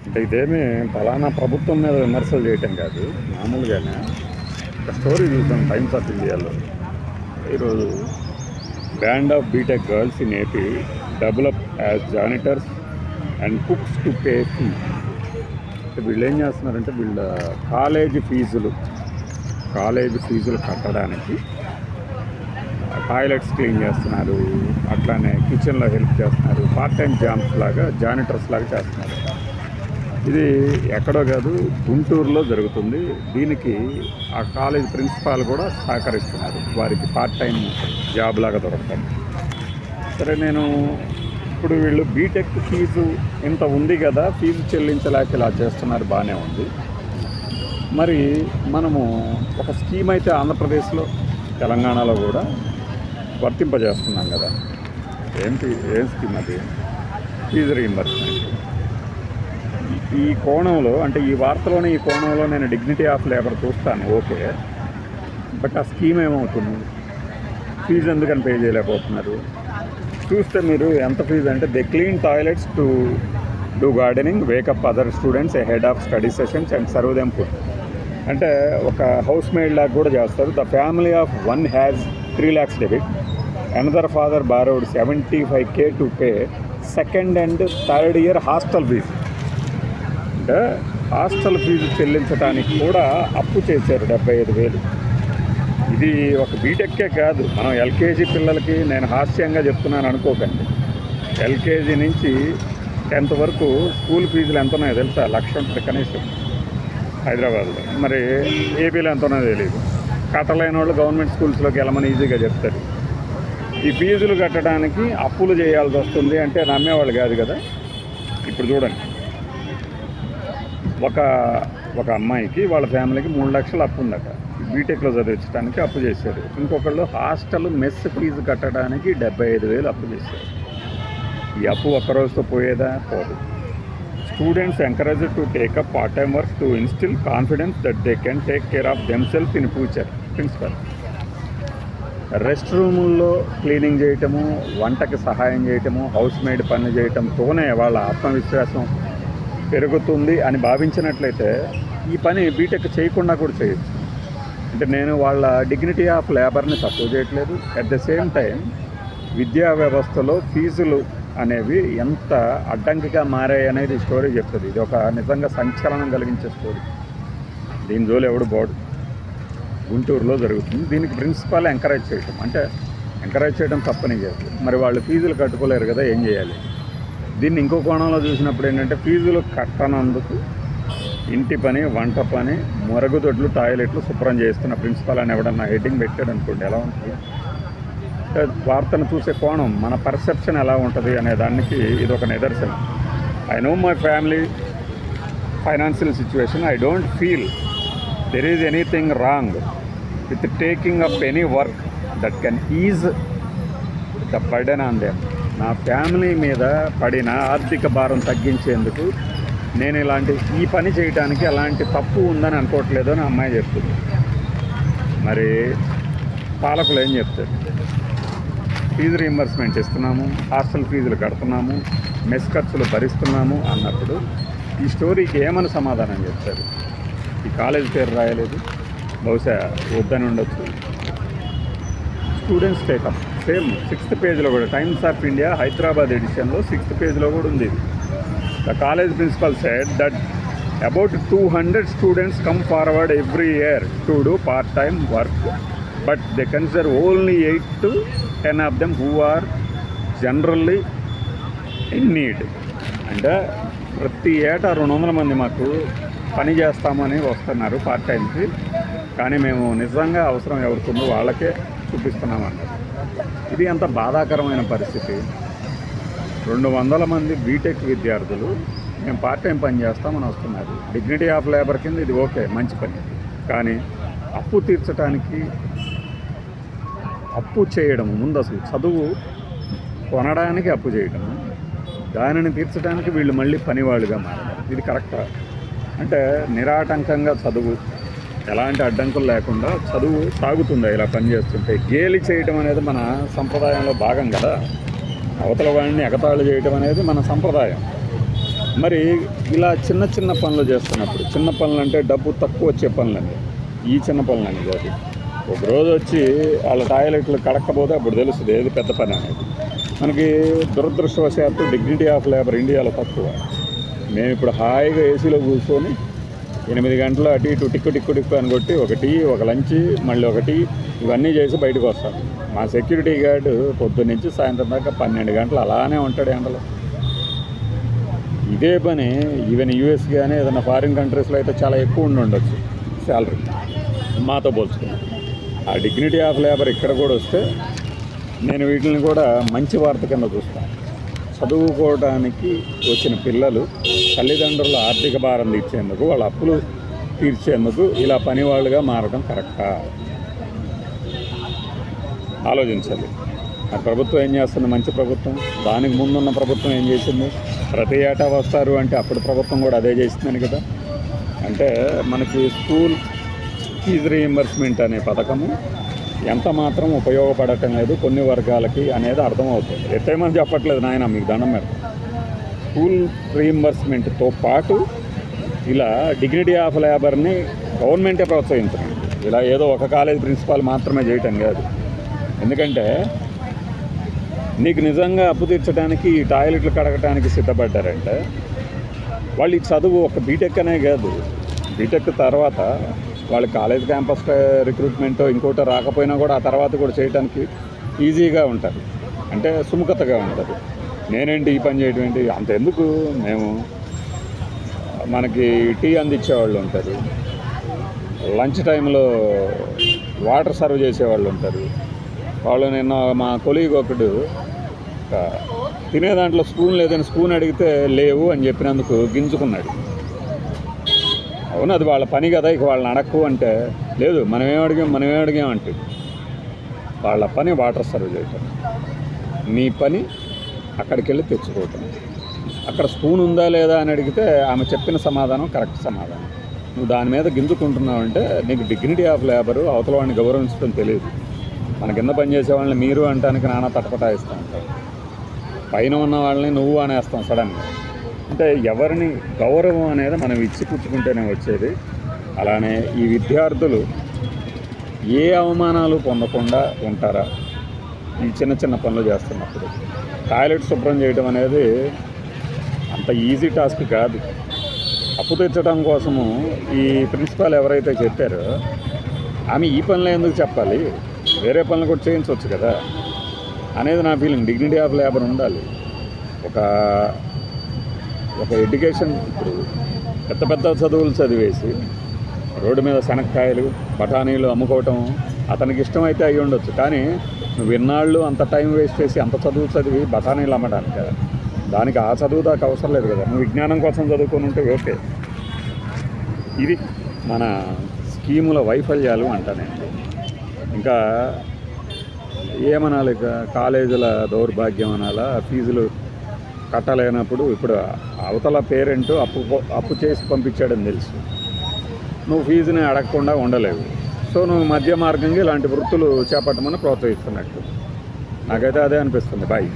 అంటే ఇదేమీ ఫలానా ప్రభుత్వం మీద విమర్శలు చేయటం కాదు, మామూలుగానే ఒక స్టోరీ చూసాం టైమ్స్ ఆఫ్ ఇండియాలో ఈరోజు. Band of BTech girls in AP develop as janitors and cooks to pay fee. వీళ్ళు ఏం చేస్తున్నారంటే వీళ్ళ కాలేజీ ఫీజులు కట్టడానికి టాయిలెట్స్ క్లీన్ చేస్తున్నారు, అట్లానే కిచెన్లో హెల్ప్ చేస్తున్నారు, పార్ట్ టైం జాబ్స్ లాగా జానిటర్స్ లాగా చేస్తున్నారు. ఇది ఎక్కడో కాదు, గుంటూరులో జరుగుతుంది. దీనికి ఆ కాలేజ్ ప్రిన్సిపాల్ కూడా సహకరిస్తున్నారు, వారికి పార్ట్ టైం జాబ్ లాగా దొరకడం. సరే, నేను ఇప్పుడు వీళ్ళు బీటెక్ ఫీజు ఇంత ఉంది కదా, ఫీజు చెల్లించలేక ఇలా చేస్తున్నారు, బాగానే ఉంది. మరి మనము ఒక స్కీమ్ అయితే ఆంధ్రప్రదేశ్లో తెలంగాణలో కూడా వర్తింపజేస్తున్నాం కదా. ఏం స్కీమ్ అది? Fee reimbursement. ఈ కోణంలో అంటే ఈ వార్తలోనే ఈ కోణంలో నేను డిగ్నిటీ ఆఫ్ లేబర్ చూస్తాను, ఓకే. బట్ ఆ స్కీమ్ ఏమవుతుంది? ఫీజు ఎందుకని పే చేయలేకపోతున్నారు? చూస్తే మీరు ఎంత ఫీజు అంటే, they clean toilets to do gardening, wake up other students head of study sessions and serve them food. అంటే ఒక హౌస్ మేడ్ లాగా కూడా చేస్తారు. The family of one has 3 lakhs debit, another father borrowed 75K to pay second and third year hostel fee. అంటే hostel fee చెల్లించడానికి కూడా అప్పు చేశారు 75,000. ఇది ఒక బీటెక్కే కాదు, మనం ఎల్కేజీ పిల్లలకి, నేను హాస్యంగా చెప్తున్నాను అనుకోకండి, ఎల్కేజీ నుంచి 10th వరకు స్కూల్ ఫీజులు ఎంత ఉన్నాయో తెలుసా? 1,00,000 ఉంటుంది కనీసం హైదరాబాద్లో. మరి ఏపీలో ఎంత ఉన్నదో తెలియదు. కట్టలేని వాళ్ళు గవర్నమెంట్ స్కూల్స్లోకి వెళ్ళమని ఈజీగా చెప్తారు. ఈ ఫీజులు కట్టడానికి అప్పులు చేయాల్సి వస్తుంది అంటే నమ్మేవాళ్ళు కాదు కదా. ఇప్పుడు చూడండి, ఒక అమ్మాయికి వాళ్ళ ఫ్యామిలీకి 3 లక్షలు అప్పు ఉందట, బీటెక్లో చదివించడానికి అప్పు చేశారు. ఇంకొకళ్ళు హాస్టల్ మెస్ ఫీజు కట్టడానికి 75,000 అప్పు చేశారు. ఈ అప్పు ఒక్కరోజుతో పోయేదా? పోదు. Students encouraged to take up part time work to instil confidence that they can take care of themselves in future. Principal rest రూముల్లో క్లీనింగ్ చేయటము, వంటకి సహాయం చేయటము, హౌస్ మేడ్ పనులు చేయటంతోనే వాళ్ళ ఆత్మవిశ్వాసం పెరుగుతుంది అని భావించినట్లయితే ఈ పని బీటెక్ చేయకుండా కూడా చేయొచ్చు. అంటే నేను వాళ్ళ డిగ్నిటీ ఆఫ్ లేబర్ని తక్కువ చేయట్లేదు. అట్ ద సేమ్ టైం విద్యా వ్యవస్థలో ఫీజులు అనేవి ఎంత అడ్డంకిగా మారాయి అనేది స్టోరీ చెప్తుంది. ఇది ఒక నిజంగా సంచలనం కలిగించే స్టోరీ. దీని జోలు ఎవడు బోర్డు. గుంటూరులో జరుగుతుంది. దీనికి ప్రిన్సిపాల్ ఎంకరేజ్ చేయటం, అంటే ఎంకరేజ్ చేయడం తప్పని కాదు. మరి వాళ్ళు ఫీజులు కట్టుకోలేరు కదా, ఏం చేయాలి? దీన్ని ఇంకో కోణంలో చూసినప్పుడు ఏంటంటే, ఫీజులు కట్టనందుకు ఇంటి పని, వంట పని, మరుగుదొడ్లు, టాయిలెట్లు శుభ్రం చేస్తున్న ప్రిన్సిపాల్ అని ఎవడన్నా హెడ్డింగ్ పెట్టాడు అనుకోండి, ఎలా ఉంటుంది? వార్తను చూసే కోణం, మన పర్సెప్షన్ ఎలా ఉంటుంది అనే దానికి ఇది ఒక నిదర్శనం. I know my family financial situation. I don't feel there is anything wrong with taking up any work that can is the burden on them. నా ఫ్యామిలీ మీద పడిన ఆర్థిక భారం తగ్గించేందుకు నేను ఈ పని చేయడానికి అలాంటి తప్పు ఉందని అనుకోవట్లేదు అని అమ్మాయి చెప్తుంది. మరి పాలకులు ఏం చెప్తారు? ఫీజు రీయింబర్స్మెంట్ ఇస్తున్నాము, హాస్టల్ ఫీజులు కడుతున్నాము, మెస్ ఖర్చులు భరిస్తున్నాము అన్నప్పుడు ఈ స్టోరీకి ఏమని సమాధానం చెప్తారు? ఈ కాలేజ్ పేరు రాయలేదు, బహుశా వద్దని ఉండొచ్చు. స్టూడెంట్స్ టేకప్ సేమ్ 6th పేజ్లో కూడా, టైమ్స్ ఆఫ్ ఇండియా హైదరాబాద్ ఎడిషన్లో 6th పేజ్లో కూడా ఉంది. The college principal said that about 200 students come forward every year to do part time work, but they consider only 8 to 10 of them who are generally in need. అంటే ప్రతి ఏటా 200 మంది మాకు పని చేస్తామని వస్తున్నారు పార్ట్ టైంకి, కానీ మేము నిజంగా అవసరం ఎవరికుందో వాళ్ళకే చూపిస్తున్నామన్నారు. ఇది ఎంత బాధాకరమైన పరిస్థితి. 200 మంది బీటెక్ విద్యార్థులు మేము పార్ట్ టైం పని చేస్తామని వస్తున్నారు. డిగ్నిటీ ఆఫ్ లేబర్ కింద ఇది ఓకే, మంచి పని. కానీ అప్పు తీర్చడానికి అప్పు చేయడము, ముందు అసలు చదువు కొనడానికి అప్పు చేయడము, దానిని తీర్చడానికి వీళ్ళు మళ్ళీ పనివాళ్ళుగా మారారు. ఇది కరెక్టా? అంటే నిరాటంకంగా చదువు, ఎలాంటి అడ్డంకులు లేకుండా చదువు సాగుతుందా ఇలా పనిచేస్తుంటే? గేలి చేయటం అనేది మన సంప్రదాయంలో భాగం కదా. అవతల వాడిని ఎగతాళి చేయటం అనేది మన సంప్రదాయం. మరి ఇలా చిన్న చిన్న పనులు చేస్తున్నప్పుడు, చిన్న పనులు అంటే డబ్బు తక్కువ వచ్చే పనులండి, ఈ చిన్న పనులండి కాదు. ఒక రోజు వచ్చి వాళ్ళ టాయిలెట్లు కడక్కపోతే అప్పుడు తెలుస్తుంది ఏది పెద్ద పని అనేది. మనకి దురదృష్టవశాత్తు డిగ్నిటీ ఆఫ్ లేబర్ ఇండియాలో తక్కువ. మేము ఇప్పుడు హాయిగా ఏసీలో కూర్చొని 8 గంటలు అటు ఇటు టిక్కు అని కొట్టి ఒక టీ, ఒక లంచ్, మళ్ళీ ఒక టీ, ఇవన్నీ చేసి బయటకు వస్తాం. మా సెక్యూరిటీ గార్డు పొద్దున్న నుంచి సాయంత్రం దాకా 12 గంటలు అలానే ఉంటాడు ఎండలో. ఇదే పని ఈవెన్ యూఎస్ కానీ ఏదైనా ఫారిన్ కంట్రీస్లో అయితే చాలా ఎక్కువ ఉండొచ్చు శాలరీ మాతో పోల్చుకుని. ఆ డిగ్నిటీ ఆఫ్ లేబర్ ఇక్కడ కూడా వస్తే నేను వీటిని కూడా మంచి వార్త కింద చూస్తాను. చదువుకోవడానికి వచ్చిన పిల్లలు తల్లిదండ్రుల ఆర్థిక భారం తీర్చేందుకు, వాళ్ళ అప్పులు తీర్చేందుకు ఇలా పనివాళ్ళుగా మారడం కరెక్టా? ఆలోచించాలి. ఆ ప్రభుత్వం ఏం చేస్తుంది? మంచి ప్రభుత్వం. దానికి ముందున్న ప్రభుత్వం ఏం చేసింది? ప్రతి ఏటా వస్తారు అంటే అప్పుడు ప్రభుత్వం కూడా అదే చేసిందని కదా. అంటే మనకి స్కూల్ ఫీజు రీయింబర్స్మెంట్ అనే పథకము ఎంత మాత్రం ఉపయోగపడటం లేదు కొన్ని వర్గాలకి అనేది అర్థమవుతుంది. ఎత్తేమని చెప్పట్లేదు నాయన, మీకు దండం పెడతాం. స్కూల్ రీయింబర్స్మెంట్తో పాటు ఇలా డిగ్నిటీ ఆఫ్ లేబర్ని గవర్నమెంటే ప్రోత్సహించండి. ఇలా ఏదో ఒక కాలేజ్ ప్రిన్సిపాల్ మాత్రమే చేయటం కాదు. ఎందుకంటే నీకు నిజంగా అప్పు తీర్చడానికి ఈ టాయిలెట్లు కడగటానికి సిద్ధపడ్డారంటే వాళ్ళు ఈ చదువు ఒక బీటెక్ అనే కాదు, బీటెక్ తర్వాత వాళ్ళు కాలేజ్ క్యాంపస్ రిక్రూట్మెంట్ ఇంకోటి రాకపోయినా కూడా ఆ తర్వాత కూడా చేయడానికి ఈజీగా ఉంటుంది, అంటే సుముఖతగా ఉంటుంది. నేనేంటి ఈ పని చేయడం ఏంటి అంత ఎందుకు, మేము మనకి టీ అందించేవాళ్ళు ఉంటారు, లంచ్ టైంలో వాటర్ సర్వ్ చేసేవాళ్ళు ఉంటారు. వాళ్ళు నిన్న మా కొలీగ్ ఒకడు తినే దాంట్లో స్పూన్ లేదని స్పూన్ అడిగితే లేవు అని చెప్పినందుకు గింజుకున్నాడు. అవును, అది వాళ్ళ పని కదా, ఇక వాళ్ళని అడక్కు అంటే లేదు మనమేం అడిగాం అంటే వాళ్ళ పని వాటర్ సర్వ్ చేయటం, నీ పని అక్కడికి వెళ్ళి తెచ్చుకోవటం. అక్కడ స్పూన్ ఉందా లేదా అని అడిగితే ఆమె చెప్పిన సమాధానం కరెక్ట్ సమాధానం. నువ్వు దాని మీద గింజుకుంటున్నావు అంటే నీకు డిగ్నిటీ ఆఫ్ లేబరు, అవతల వాడిని గౌరవించడం తెలియదు. మన కింద పనిచేసే వాళ్ళని మీరు అంటానికి నానా తటపటాయిస్తూ ఉంటాం, పైన ఉన్న వాళ్ళని నువ్వు అనేస్తాం సడన్గా. అంటే ఎవరిని గౌరవం అనేది మనం ఇచ్చి పుచ్చుకుంటేనే వచ్చేది. అలానే ఈ విద్యార్థులు ఏ అవమానాలు పొందకుండా ఉంటారా ఈ చిన్న చిన్న పనులు చేస్తున్నప్పుడు? టాయిలెట్ శుభ్రం చేయడం అనేది అంత ఈజీ టాస్క్ కాదు. అప్పు తెచ్చడం కోసము ఈ ప్రిన్సిపాల్ ఎవరైతే చెప్పారో ఆమె ఈ పనులు ఎందుకు చెప్పాలి, వేరే పనులు కూడా చేయించవచ్చు కదా అనేది నా ఫీలింగ్. డిగ్నిటీ ఆఫ్ లేబర్ ఉండాలి. ఒక ఎడ్యుకేషన్ ఇప్పుడు పెద్ద చదువులు చదివేసి రోడ్డు మీద శనక్కాయలు బఠానీలు అమ్ముకోవటం అతనికి ఇష్టమైతే అయ్యి ఉండొచ్చు, కానీ నువ్వు ఇన్నాళ్ళు అంత టైం వేస్ట్ చేసి అంత చదువు చదివి బఠానీలు అమ్మడానికి కదా, దానికి ఆ చదువు దాకా అవసరం లేదు కదా. నువ్వు విజ్ఞానం కోసం చదువుకొని ఉంటే ఓకే. ఇది మన స్కీముల వైఫల్యాలు అంటానండి. ఇంకా ఏమనాలి, ఇక కాలేజీల దౌర్భాగ్యం అనాలా, ఫీజులు కట్టలేనప్పుడు ఇప్పుడు అవతల పేరెంట్ అప్పు చేసి పంపించాడని తెలుసు, నువ్వు ఫీజుని అడగకుండా ఉండలేవు. సో నువ్వు మధ్య మార్గంగా ఇలాంటి వృత్తులు చేపట్టమని ప్రోత్సహిస్తున్నట్టు నాకైతే అదే అనిపిస్తుంది. బాయ్.